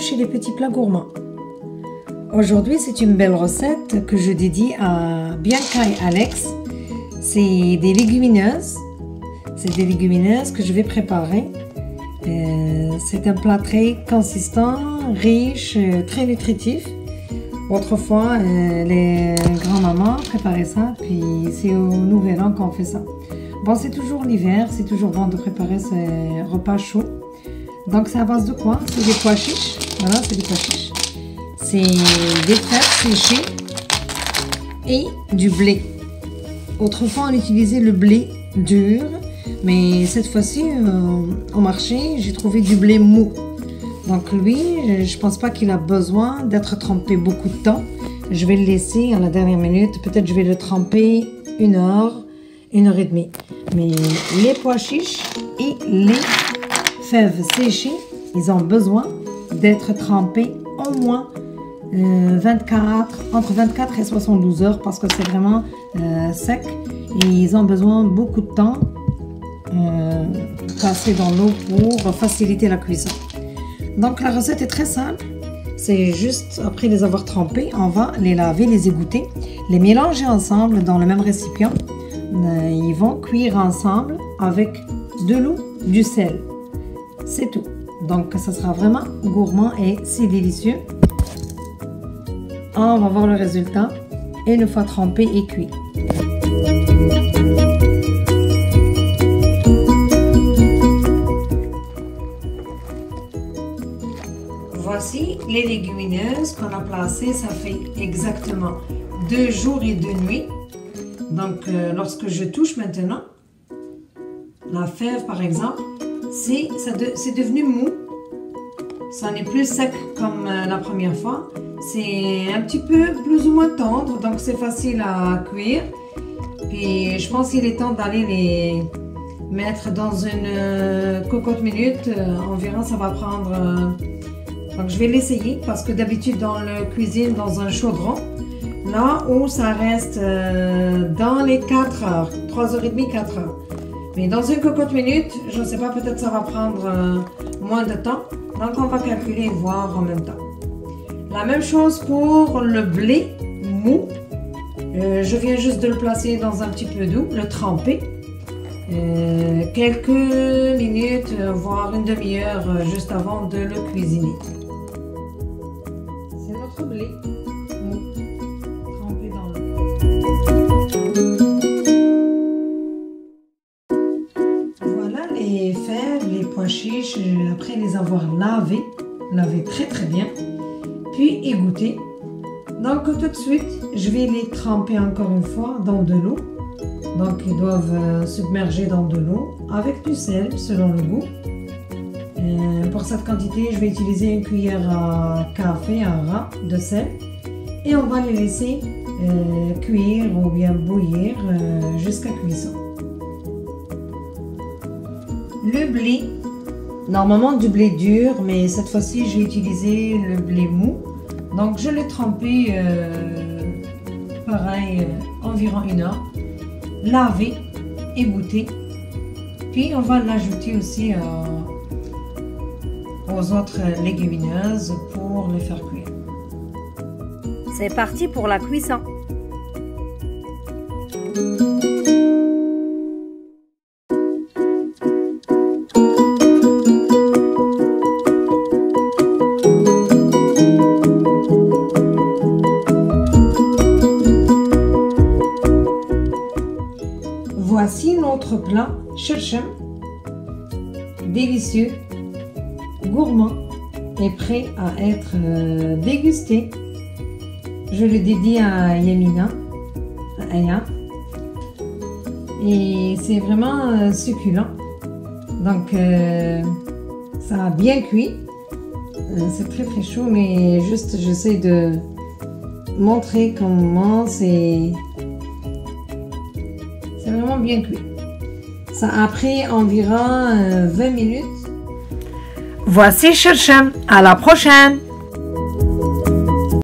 chez les petits plats gourmands. Aujourd'hui, c'est une belle recette que je dédie à Bianca et Alex. C'est des légumineuses. C'est des légumineuses que je vais préparer. C'est un plat très consistant, riche, très nutritif. Autrefois, les grands-mamans préparaient ça, puis c'est au Nouvel An qu'on fait ça. Bon, c'est toujours l'hiver, c'est toujours bon de préparer ces repas chauds. Donc, c'est à base de quoi? C'est des pois chiches. Voilà, c'est des pois chiches. C'est des fèves séchées et du blé. Autrefois, on utilisait le blé dur, mais cette fois-ci, au marché, j'ai trouvé du blé mou. Donc lui, je pense pas qu'il a besoin d'être trempé beaucoup de temps. Je vais le laisser à la dernière minute. Peut-être je vais le tremper 1 heure, 1 heure et demie. Mais les pois chiches et les fèves séchées, ils ont besoin d'être trempés au moins entre 24 et 72 heures parce que c'est vraiment sec et ils ont besoin beaucoup de temps passé dans l'eau pour faciliter la cuisson. Donc la recette est très simple, c'est juste après les avoir trempés, on va les laver, les égoutter, les mélanger ensemble dans le même récipient. Ils vont cuire ensemble avec de l'eau, du sel, c'est tout. Donc ça sera vraiment gourmand et c'est délicieux. On va voir le résultat une fois trempé et cuit. Voici les légumineuses qu'on a placées, ça fait exactement 2 jours et 2 nuits. Donc lorsque je touche maintenant, la fève par exemple, c'est devenu mou. Ça n'est plus sec comme la première fois. C'est un petit peu plus ou moins tendre, donc c'est facile à cuire. Puis je pense qu'il est temps d'aller les mettre dans une cocotte minute. Environ ça va prendre... Donc je vais l'essayer parce que d'habitude dans la cuisine, dans un chaudron, là où ça reste dans les 4 heures, 3h30, 4 heures. Mais dans une cocotte minute, je ne sais pas, peut-être ça va prendre moins de temps. Donc on va calculer et voir en même temps. La même chose pour le blé mou. Je viens juste de le placer dans un petit peu d'eau, le tremper. Quelques minutes, voire une demi-heure juste avant de le cuisiner. C'est notre blé mou, trempé dans l'eau. Voilà les fèves, les pois chiches, après les avoir lavés très très bien, puis égoutter. Donc tout de suite, je vais les tremper encore une fois dans de l'eau. Donc ils doivent submerger dans de l'eau avec du sel selon le goût. Pour cette quantité, je vais utiliser une cuillère à café, à ras de sel. Et on va les laisser cuire ou bien bouillir jusqu'à cuisson. Le blé, normalement du blé dur, mais cette fois-ci j'ai utilisé le blé mou. Donc je l'ai trempé pareil environ 1 heure, lavé, égoutter. Puis on va l'ajouter aussi aux autres légumineuses pour les faire cuire. C'est parti pour la cuisson. Voici notre plat chirchem, délicieux, gourmand et prêt à être dégusté. Je le dédie à Yamina, à Aya, et c'est vraiment succulent. Donc ça a bien cuit, c'est très très chaud, mais juste j'essaie de montrer comment c'est vraiment bien cuit. Ça a pris environ 20 minutes. Voici chirchem, à la prochaine!